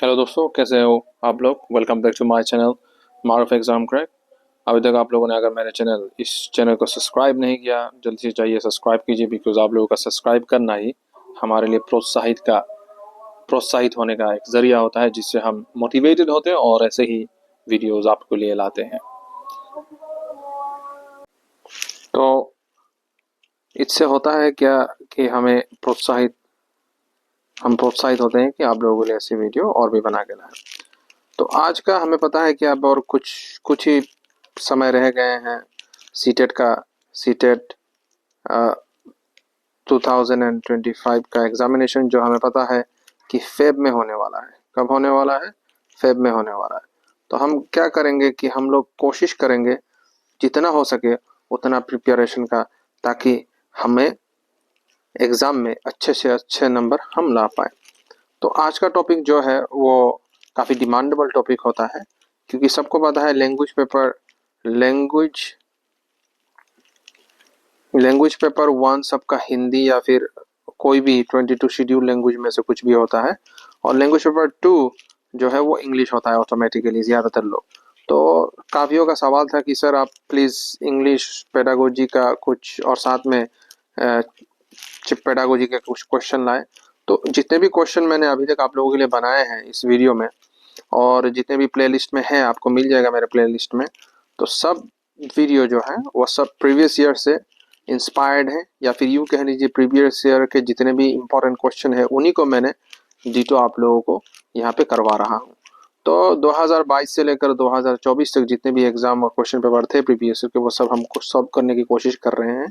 Hello दोस्तों, कैसे हो आप लोग। Welcome back to my channel Maroof exam crack. अभी तक आप लोगों ने अगर मेरे इस चैनल को सब्सक्राइब नहीं किया, जल्दी से जाइए सब्सक्राइब कीजिए, बिकॉज आप लोगों का सब्सक्राइब करना ही हमारे लिए प्रोत्साहित होने का एक जरिया होता है, जिससे हम मोटिवेटेड होते हैं और ऐसे ही वीडियोस आपके लिए लाते हैं। तो इससे होता है क्या कि हम प्रोत्साहित होते हैं कि आप लोगों के लिए ऐसी वीडियो और भी बना के लाएं। तो आज का हमें पता है कि अब और कुछ कुछ ही समय रह गए हैं सीटेट 2025 का एग्जामिनेशन, जो हमें पता है कि फेब में होने वाला है। कब होने वाला है? फेब में होने वाला है। तो हम क्या करेंगे कि हम लोग कोशिश करेंगे जितना हो सके उतना प्रिपरेशन का, ताकि हमें एग्जाम में अच्छे से अच्छे नंबर हम ला पाए। तो आज का टॉपिक जो है वो काफ़ी डिमांडेबल टॉपिक होता है, क्योंकि सबको पता है लैंग्वेज पेपर वन सबका हिंदी या फिर कोई भी 22 शेड्यूल लैंग्वेज में से कुछ भी होता है, और लैंग्वेज पेपर टू जो है वो इंग्लिश होता है ऑटोमेटिकली ज़्यादातर लोग। तो काफियों का सवाल था कि सर आप प्लीज़ इंग्लिश पेडागोजी का कुछ और साथ में पेडागोजी के कुछ क्वेश्चन लाए। तो जितने भी क्वेश्चन मैंने अभी तक आप लोगों के लिए बनाए हैं इस वीडियो में, और जितने भी प्लेलिस्ट में हैं आपको मिल जाएगा मेरे प्लेलिस्ट में, तो सब वीडियो जो है वो सब प्रीवियस ईयर से इंस्पायर्ड है, या फिर यूँ कह लीजिए प्रीवियस ईयर के जितने भी इम्पोर्टेंट क्वेश्चन है उन्हीं को मैंने डिटो आप लोगों को यहाँ पे करवा रहा हूँ। तो 2022 से लेकर 2024 तक जितने भी एग्जाम और क्वेश्चन पेपर थे प्रीवियस ईयर के, वो सब हम सॉल्व करने की कोशिश कर रहे हैं,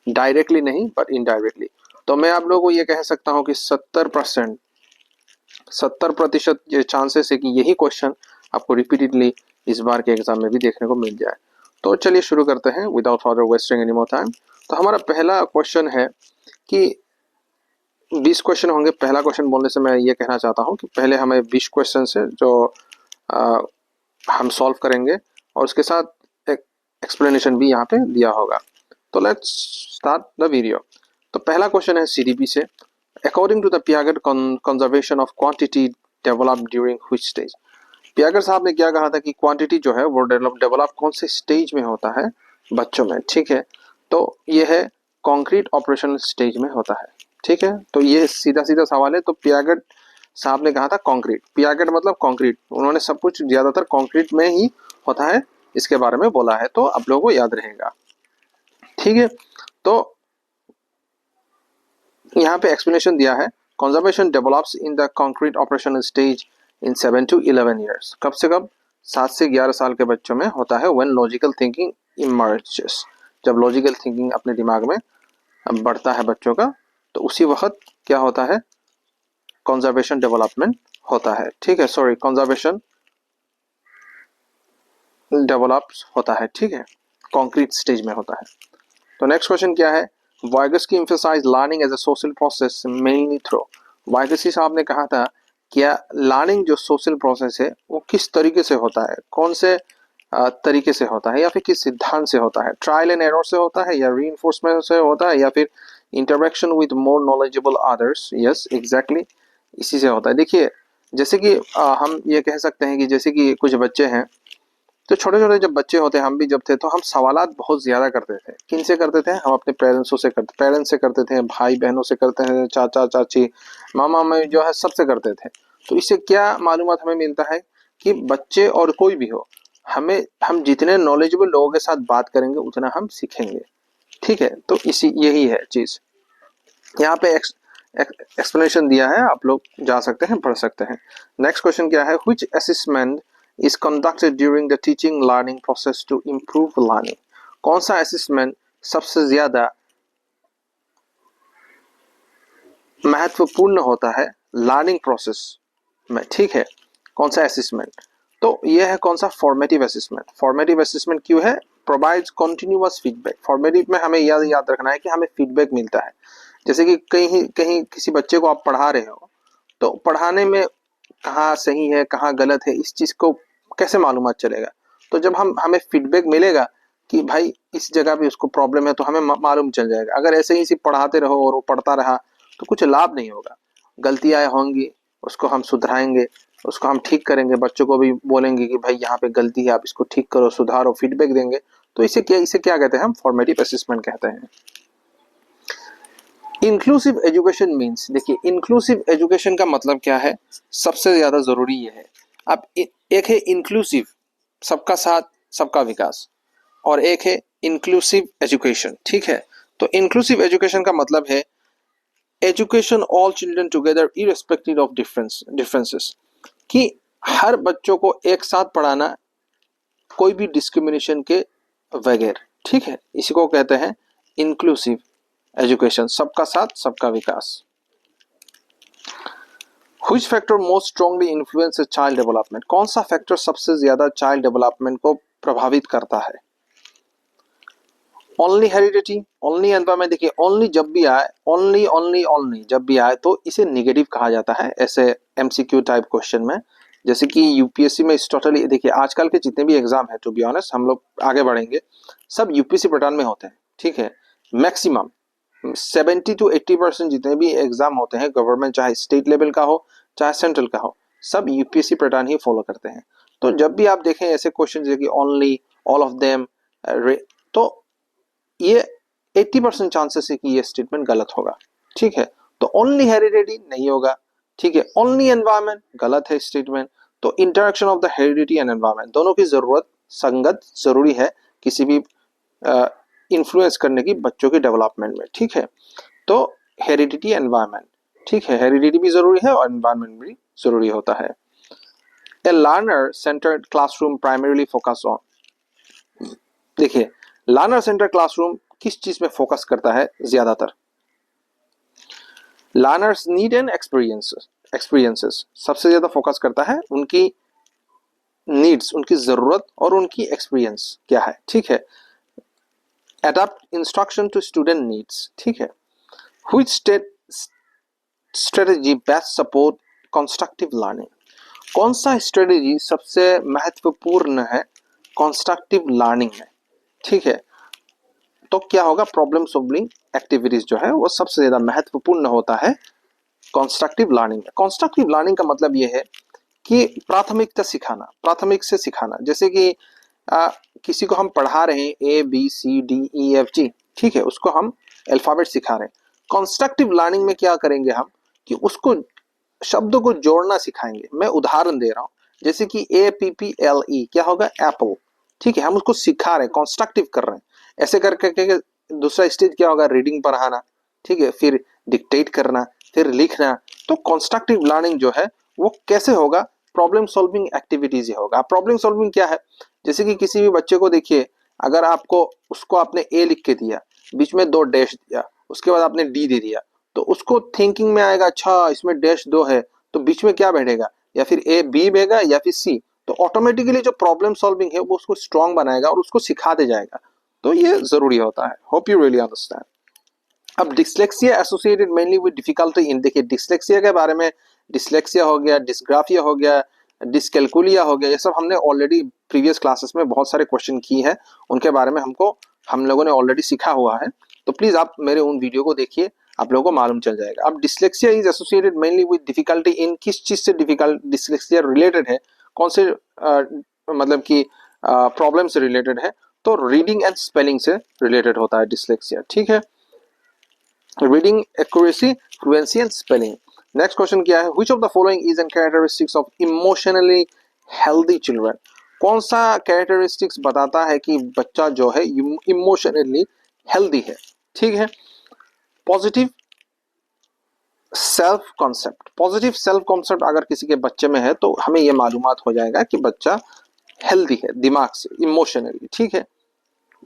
डायरेक्टली नहीं बट इनडायरेक्टली। तो मैं आप लोगों को ये कह सकता हूँ कि 70% ये चांसेस है कि यही क्वेश्चन आपको रिपीटेडली इस बार के एग्जाम में भी देखने को मिल जाए। तो चलिए शुरू करते हैं without further wasting any more time. तो हमारा पहला क्वेश्चन है कि 20 क्वेश्चन होंगे। पहला क्वेश्चन बोलने से मैं ये कहना चाहता हूँ कि पहले हमें 20 क्वेश्चन से जो हम सॉल्व करेंगे, और उसके साथ एक एक्सप्लेनेशन भी यहाँ पे दिया होगा। तो लेट्स स्टार्ट द वीडियो। तो पहला क्वेश्चन है सीडीपी से। According to the Piaget conservation of quantity develop during which stage. Piaget साहब ने क्या कहा था कि क्वांटिटी जो है वो डेवलप कौन से स्टेज में होता है बच्चों में, ठीक है। तो ये है कॉन्क्रीट ऑपरेशनल स्टेज में होता है, ठीक है। तो ये सीधा सीधा सवाल है। तो पियागेट साहब ने कहा था कंक्रीट, पियागेट मतलब कंक्रीट, उन्होंने सब कुछ ज्यादातर कंक्रीट में ही होता है इसके बारे में बोला है, तो आप लोगों को याद रहेगा, ठीक है। तो यहाँ पे एक्सप्लेनेशन दिया है, conservation develops in the concrete operational stage in 7 to 11 years. कब से कब? 7 से 11 साल के बच्चों में होता है। व्हेन लॉजिकल थिंकिंग इमर्जेस, जब लॉजिकल थिंकिंग अपने दिमाग में बढ़ता है बच्चों का, तो उसी वक्त क्या होता है? कंजर्वेशन डेवलपमेंट होता है, ठीक है। सॉरी, कंजर्वेशन डेवलप्स होता है, ठीक है, कॉन्क्रीट स्टेज में होता है। तो नेक्स्ट क्वेश्चन क्या है? Vygotsky emphasize learning as a social process mainly through. Vygotsky साहब ने कहा था क्या लर्निंग जो सोशल प्रोसेस है वो किस तरीके से होता है, कौन से तरीके से होता है, या फिर किस सिद्धांत से होता है? ट्रायल एंड एरर से होता है, या रीइंफोर्समेंट से होता है, या फिर interaction with more knowledgeable others? Yes, exactly, इसी से होता है। देखिए, जैसे कि हम ये कह सकते हैं कि जैसे कि कुछ बच्चे हैं, तो छोटे छोटे जब बच्चे होते हैं, हम भी जब थे, तो हम सवालात बहुत ज्यादा करते थे। किन से करते थे? हम अपने पेरेंट्स से करते थे, भाई बहनों से करते हैं, चाचा चाची मामा मामी जो है सबसे करते थे। तो इससे क्या मालूमात हमें मिलता है कि बच्चे और कोई भी हो, हम जितने नॉलेजेबल लोगों के साथ बात करेंगे उतना हम सीखेंगे, ठीक है। तो इसी यही है चीज। यहाँ पे एक्सप्लेनेशन दिया है, आप लोग जा सकते हैं, पढ़ सकते हैं। नेक्स्ट क्वेश्चन क्या है? Which assessment is conducted during the teaching learning process to improve learning। कौन सा असेसमेंट सबसे ज्यादा महत्वपूर्ण होता है लर्निंग प्रोसेस में, ठीक है। कौन सा असेसमेंट? तो यह है कौन सा? Formative assessment. फॉर्मेटिव असेसमेंट क्यों है? Provides continuous feedback. फॉर्मेटिव में हमें याद रखना है कि हमें फीडबैक मिलता है। जैसे कि कहीं कहीं किसी बच्चे को आप पढ़ा रहे हो, तो पढ़ाने में कहाँ सही है कहाँ गलत है, इस चीज को कैसे मालूमात चलेगा? तो जब हमें फीडबैक मिलेगा कि भाई इस जगह पे उसको प्रॉब्लम है, तो हमें मालूम चल जाएगा। अगर ऐसे ही सिर्फ पढ़ाते रहो और वो पढ़ता रहा तो कुछ लाभ नहीं होगा। गलतियां होंगी, उसको हम सुधराएंगे, उसको हम ठीक करेंगे, बच्चों को भी बोलेंगे कि भाई यहाँ पे गलती है, आप इसको ठीक करो, सुधारो, फीडबैक देंगे। तो इसे क्या कहते हैं हम? फॉर्मेटिव असेसमेंट कहते हैं। इंक्लूसिव एजुकेशन मीन्स, देखिए इंक्लूसिव एजुकेशन का मतलब क्या है, सबसे ज्यादा जरूरी ये है। अब एक है इंक्लूसिव, सबका साथ सबका विकास, और एक है इंक्लूसिव एजुकेशन, ठीक है। तो इंक्लूसिव एजुकेशन का मतलब है education all children together irrespective of differences, कि हर बच्चों को एक साथ पढ़ाना, कोई भी डिस्क्रिमिनेशन के बगैर, ठीक है। इसी को कहते हैं इंक्लूसिव एजुकेशन, सबका साथ सबका विकास। Which factor most strongly influences child development? कौन सा फैक्टर सबसे ज्यादा चाइल्ड डेवलपमेंट को प्रभावित करता है? Only heredity, only environment. देखिए ओनली जब भी आए, ओनली ओनली ओनली जब भी आए तो इसे नेगेटिव कहा जाता है ऐसे एमसीक्यू टाइप क्वेश्चन में। जैसे कि यूपीएससी में इस टोटली, देखिए आजकल के जितने भी एग्जाम है, टू बी ऑनेस्ट हम लोग आगे बढ़ेंगे, सब यूपीएससी पैटर्न में होते हैं, ठीक है। मैक्सिमम 70 to 80% जितने भी एग्जाम होते हैं गवर्नमेंट, चाहे स्टेट लेवल का हो चाहे सेंट्रल का हो, सब यूपीएससी पैटर्न ही फॉलो करते हैं। तो जब भी आप देखें ऐसे क्वेश्चन जैसे कि ओनली, ऑल ऑफ देम, तो ये 80% चांसेस है कि ये स्टेटमेंट गलत होगा, ठीक है। तो ओनली हेरिडिटी नहीं होगा, ठीक है। ओनली एनवायरमेंट गलत है स्टेटमेंट। तो interaction of the heredity and environment, दोनों की जरूरत संगत जरूरी है किसी भी इन्फ्लुएंस करने की बच्चों के डेवलपमेंट में, ठीक है। तो हेरिडिटी एनवायरमेंट, ठीक है, हेरिडिटी भी जरूरी है और एनवायरमेंट भी जरूरी होता है। ए learner centred classroom primarily focus on, देखिए लर्नर सेंटर क्लासरूम किस चीज में फोकस करता है ज्यादातर? लर्नर्स नीड एंड एक्सपीरियंसेस सबसे ज्यादा फोकस करता है उनकी नीड्स, उनकी जरूरत और उनकी एक्सपीरियंस क्या है, ठीक है। Adopt instruction to student needs, ठीक है। Which strategy best support constructive learning, कौन सा स्ट्रेटेजी सबसे महत्वपूर्ण है कंस्ट्रक्टिव लर्निंग में, ठीक है। तो क्या होगा, प्रॉब्लम सॉल्विंग एक्टिविटीज जो है वो सबसे ज्यादा महत्वपूर्ण होता है कंस्ट्रक्टिव लर्निंग में। कंस्ट्रक्टिव लर्निंग का मतलब ये है कि प्राथमिकता सिखाना, प्राथमिक से सिखाना। जैसे कि किसी को हम पढ़ा रहे हैं ABCDEFG, ठीक है, उसको हम अल्फाबेट सिखा रहे हैं। कंस्ट्रक्टिव लर्निंग में क्या करेंगे हम कि उसको शब्दों को जोड़ना सिखाएंगे। मैं उदाहरण दे रहा हूं, जैसे कि APPLE क्या होगा, एप्पल, ठीक है। हम उसको सिखा रहे हैं, कंस्ट्रक्टिव कर रहे हैं। ऐसे करके दूसरा स्टेज क्या होगा, रीडिंग पढ़ाना, ठीक है, फिर डिक्टेट करना, फिर लिखना। तो कंस्ट्रक्टिव लर्निंग जो है वो कैसे होगा, प्रॉब्लम सॉल्विंग एक्टिविटीज ही होगा। प्रॉब्लम सॉल्विंग क्या है, जैसे कि किसी भी बच्चे को देखिए, अगर उसको आपने ए लिख के दिया, बीच में 2 डैश दिया, उसके बाद आपने डी दे दिया, तो उसको थिंकिंग में आएगा अच्छा इसमें डैश 2 है, तो बीच में क्या बैठेगा, या फिर ए बी बैठेगा या फिर सी। तो ऑटोमेटिकली जो प्रॉब्लम सॉल्विंग है वो उसको स्ट्रांग बनाएगा और उसको सिखाते जाएगा। तो ये जरूरी होता है। Hope you really understand. अब dyslexia associated mainly with difficulty in, देखिए डिसलेक्सिया के बारे में, डिसलेक्सिया हो गया, डिस्ग्राफिया हो गया, डिसकैलकुलिया हो गया, ये सब हमने ऑलरेडी प्रीवियस क्लासेस में बहुत सारे क्वेश्चन किए हैं, उनके बारे में हम लोगों ने ऑलरेडी सीखा हुआ है। तो प्लीज आप मेरे उन वीडियो को देखिए, आप लोगों को मालूम चल जाएगा। अब dyslexia is associated mainly with difficulty इन, किस चीज से डिफिकल्ट डिसलेक्सिया रिलेटेड है, कौन से मतलब कि प्रॉब्लम से रिलेटेड है, तो रीडिंग एंड स्पेलिंग से रिलेटेड होता है डिसलेक्सिया, ठीक है। Reading accuracy, fluency and spelling. Next question क्या है, which of the following is an characteristics of emotionally healthy children, कौन सा कैरेक्टरिस्टिक्स बताता है कि बच्चा जो है इमोशनली हेल्दी है, ठीक है। Positive self concept, positive self concept अगर किसी के बच्चे में है तो हमें यह मालूमात हो जाएगा कि बच्चा हेल्दी है दिमाग से, इमोशनली, ठीक है।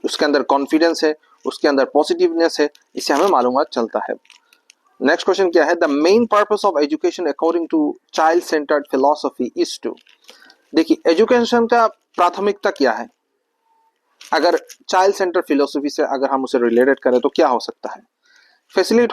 उसके अंदर कॉन्फिडेंस है, उसके अंदर पॉजिटिवनेस है, इससे हमें मालूमात चलता है। नेक्स्ट क्वेश्चन क्या है, the main purpose of education according to child centred philosophy is to, देखिए एजुकेशन का प्राथमिकता क्या है, अगर चाइल्ड सेंटर फिलोसफी से अगर हम उसे रिलेटेड करें तो क्या हो सकता है, facilitate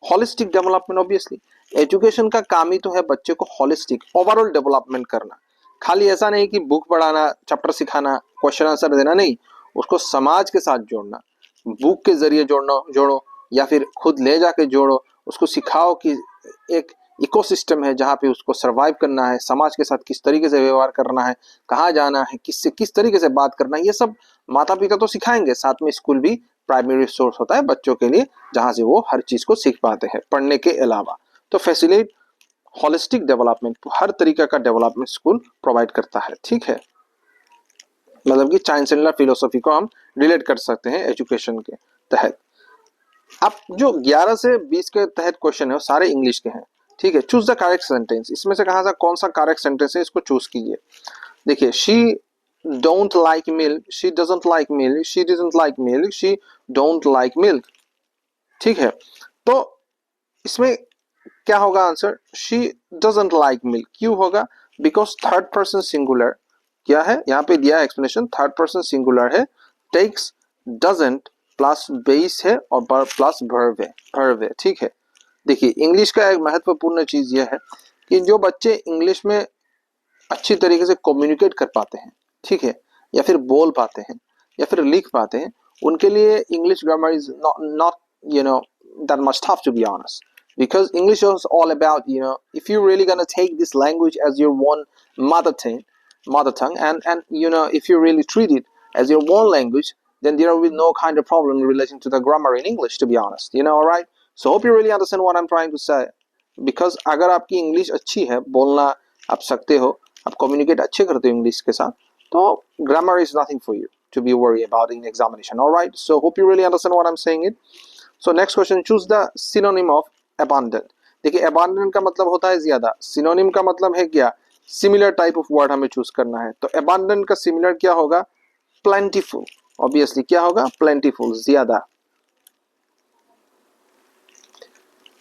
holistic development. Obviously education का काम ही तो है बच्चे को होलिस्टिक ओवरऑल डेवलपमेंट करना, खाली ऐसा नहीं कि बुक पढ़ाना, चैप्टर सिखाना, क्वेश्चन आंसर देना, नहीं, उसको समाज के साथ जोड़ना, बुक के जरिए जोड़ो या फिर खुद ले जाके जोड़ो, उसको सिखाओ कि एक इकोसिस्टम है जहाँ पे उसको सर्वाइव करना है, समाज के साथ किस तरीके से व्यवहार करना है, कहाँ जाना है, किससे किस तरीके से बात करना है, ये सब माता पिता तो सिखाएंगे, साथ में स्कूल भी प्राइमरी सोर्स होता है बच्चों के लिए जहाँ से वो हर चीज को सीख पाते हैं पढ़ने के अलावा। तो फैसिलिटेट होलिस्टिक डेवलपमेंट, हर तरीके का डेवलपमेंट स्कूल प्रोवाइड करता है। ठीक है, मतलब कि चाइल्ड सेंटर्ड फिलोसफी को हम रिलेट कर सकते हैं एजुकेशन के तहत। अब जो 11 से 20 के तहत क्वेश्चन है वो सारे इंग्लिश के हैं। ठीक है, चूज द करेक्ट सेंटेंस, इसमें से कहा कौन सा करेक्ट सेंटेंस है इसको चूज कीजिए। देखिए, she don't like milk, she doesn't like milk, she doesn't like milk, she don't like milk. ठीक है, तो इसमें क्या होगा answer, she doesn't like milk. क्यों होगा, बिकॉज थर्ड पर्सन सिंगुलर क्या है, यहाँ पे दिया एक्सप्लेनेशन, थर्ड पर्सन सिंगुलर है, टेक्स डजंट प्लस बेस है और प्लस वर्ब है। ठीक है, देखिए इंग्लिश का एक महत्वपूर्ण चीज यह है कि जो बच्चे इंग्लिश में अच्छी तरीके से कम्युनिकेट कर पाते हैं, ठीक है, या फिर बोल पाते हैं या फिर लिख पाते हैं, उनके लिए English grammar is not you know that much tough, to be honest, because English is all about, if you're really gonna take this language as your one mother tongue, and if you really treat it as your one language, then there will be no kind of problem in relation to the grammar in English, to be honest, all right. So hope you really understand what I'm trying to say, because अगर आपकी English अच्छी है, बोलना आप सकते हो, आप communicate अच्छे करते हो इंग्लिश के साथ, तो grammar is nothing for you to be worried about in examination. All right, so hope you really understand what I'm saying it. So next question, choose the synonym of abundant. देखिए abundant का मतलब होता है ज्यादा, synonym का मतलब है क्या, similar type of word हमें choose करना है। तो abundant का similar क्या होगा, plentiful, obviously क्या होगा, plentiful, ज्यादा।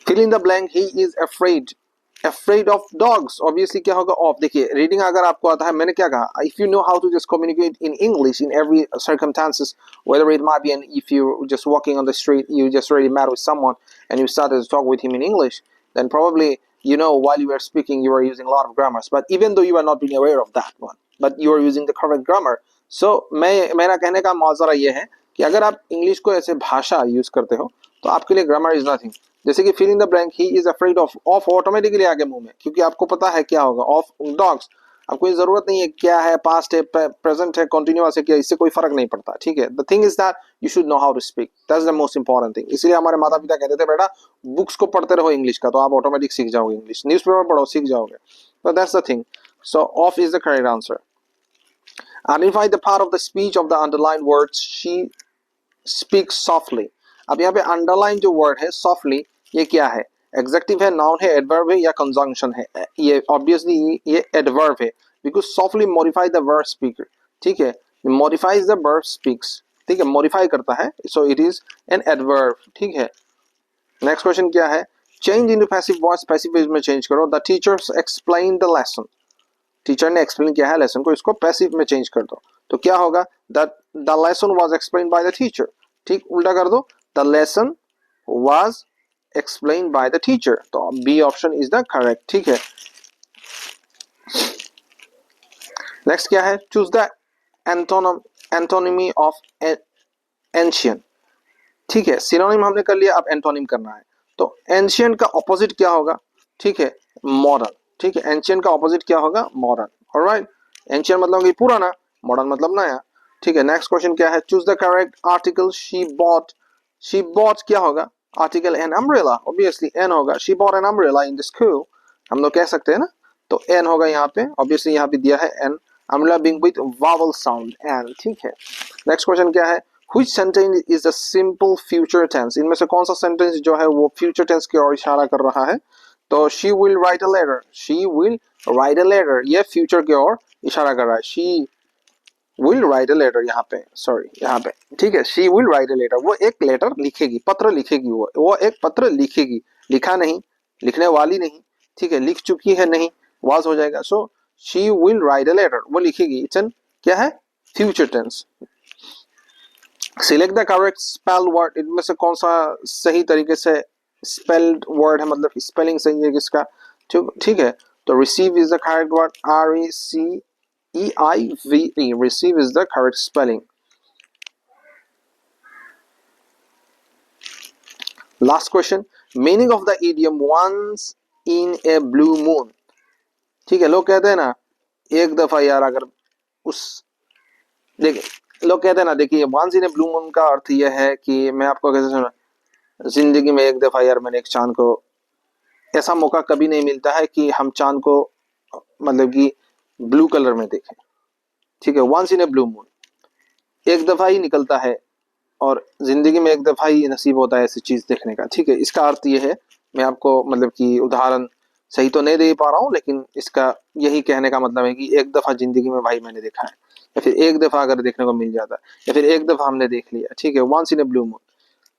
fill in the blank, he is afraid of dogs, obviously क्या होगा, of। देखिए रीडिंग अगर आपको आता है, मैंने क्या कहा, if you know how to just communicate in English in every circumstances, whether it might be, and if you just walking on the street, you just really met with someone and you started to talk with him in English, then probably while you are speaking you are using a lot of grammars, but even though you are not being aware of that one, but you are using the correct grammar. So मेरा कहने का मौजरा ये है कि अगर आप English को ऐसे भाषा यूज करते हो तो आपके लिए ग्रामर इज नथिंग। जैसे कि fill in the blank, he is afraid of automatically आगे मुंह में, क्योंकि आपको पता है क्या होगा, ऑफ डॉग्स, आपको ये जरूरत नहीं है क्या है, पास्ट है, प्रेजेंट है, कॉन्टिन्यूअस है क्या, इससे कोई फर्क नहीं पड़ता। ठीक है, the thing is that you should know how to speak, that's the most important thing. इसलिए हमारे माता पिता कहते थे बेटा बुक्स को पढ़ते रहो इंग्लिश का, तो आप ऑटोमेटिक सीख जाओगे इंग्लिश, न्यूज़पेपर पढ़ो सीख जाओगे, तो that's the thing. So of is the correct answer. Identify the part of the speech of the underlined words she speaks softly. अब यहाँ पे अंडरलाइन जो वर्ड है सॉफ्टली, ये क्या है, एग्जेक्टिव है, नाउन है, एडवर्ब है या कंजंक्शन है, ये ऑब्वियसली ये एडवर्ब है, because softly modify the verb speaker. ठीक है, मॉडिफाइज द वर्ब स्पीक्स, ठीक है, मॉडिफाई करता है, so it is an adverb. ठीक है, नेक्स्ट क्वेश्चन क्या है, change into passive voice, passive voice में चेंज करो। The teachers explain the lesson, teacher ने एक्सप्लेन किया है लेसन को, इसको पैसिव में चेंज कर दो, तो क्या होगा, the lesson was explain by the teacher. ठीक, उल्टा कर दो, the lesson was explain by the teacher, तो B option is the correct. ठीक है, नेक्स्ट क्या है, choose the antonym of ancient. ठीक है, सिनोनिम हमने कर लिया, अब एंटोनिम करना है, तो एंशियंट का ऑपोजिट क्या होगा, ठीक है, मॉडर्न। ठीक है, एंशियंट का ऑपोजिट क्या होगा, मॉडर्न। ऑलराइट, एंशियंट मतलब कि पुराना, मॉडर्न मतलब नया। ठीक है, नेक्स्ट क्वेश्चन क्या है, choose the correct article, she bought क्या होगा, article an umbrella, obviously an होगा, she bought an umbrella in the school, हम लोग कह सकते हैं ना, तो एन होगा यहाँ पे, ऑब्वियसली यहाँ पे दिया है an, umbrella being with vowel sound an. ठीक है, नेक्स्ट क्वेश्चन क्या है, Which sentence is a simple future tense? इनमें से कौन सा सेंटेंस जो है वो फ्यूचर टेंस की ओर इशारा कर रहा है, तो she will write a letter, she will write a letter, ये फ्यूचर की ओर इशारा कर रहा है, she will write a letter, यहाँ पे सॉरी यहाँ पे, ठीक है, she will write a letter, वो एक लेटर लिखेगी, पत्र लिखेगी, वो एक पत्र लिखेगी, लिखा नहीं, लिखने वाली नहीं, ठीक है, लिख चुकी है नहीं, वाज हो जाएगा, सो she will write a letter, वो लिखेगी, इट्स एन क्या है, future tense. Select the correct spell word, इनमें से कौन सा सही तरीके से स्पेल्ड वर्ड है, मतलब स्पेलिंग सही है किसका, ठीक है, तो receive is the correct word, RECEIVE, receive is the correct spelling. Last question, meaning of the idiom, once in a blue moon. ठीक है, लोग कहते हैं ना एक दफा यार, अगर उस देखिए लोग कहते हैं ना, देखिए once in a blue moon का अर्थ यह है कि मैं आपको कैसे सुना, जिंदगी में एक दफा यार मैंने एक चांद को, ऐसा मौका कभी नहीं मिलता है कि हम चांद को मतलब कि ब्लू कलर में देखें। ठीक है, once in a blue moon, एक दफा ही निकलता है और जिंदगी में एक दफा ही नसीब होता है ऐसी चीज देखने का। ठीक है, इसका अर्थ ये है, मैं आपको मतलब कि उदाहरण सही तो नहीं दे पा रहा हूँ, लेकिन इसका यही कहने का मतलब है कि एक दफा जिंदगी में भाई मैंने देखा है, या फिर एक दफा अगर देखने को मिल जाता है, या फिर एक दफा हमने देख लिया। ठीक है, once in a blue moon,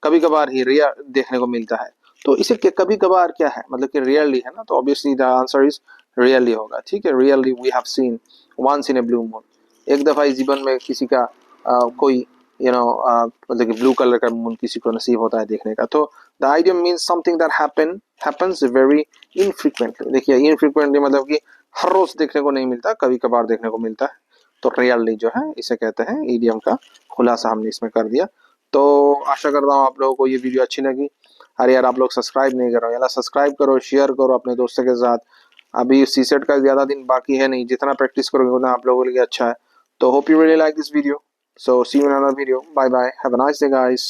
कभी कभार ही रेयर देखने को मिलता है। तो इसे कभी कभार क्या है, मतलब कि रियरली है ना, तो obviously the answer is rarely होगा। ठीक है, rarely we have seen once in a blue moon, एक दफा इस जीवन में किसी का कोई मतलब कि ब्लू कलर का मून किसी को नसीब होता है देखने का। तो the idiom means something that happens very infrequently. देखिए इनफ्रीक्वेंटली मतलब कि हर रोज देखने को नहीं मिलता, कभी कभार देखने को मिलता है। तो रियरली जो है इसे कहते हैं, ईडियम का खुलासा हमने इसमें कर दिया। तो आशा करता हूँ आप लोगों को ये वीडियो अच्छी लगी। अरे यार आप लोग सब्सक्राइब नहीं करो यार, सब्सक्राइब करो, शेयर करो अपने दोस्तों के साथ। अभी सीसेट का ज्यादा दिन बाकी है नहीं, जितना प्रैक्टिस करोगे उतना आप लोगों के लिए अच्छा है। तो hope you really like this video, so see you in another video, bye bye, have a nice day guys।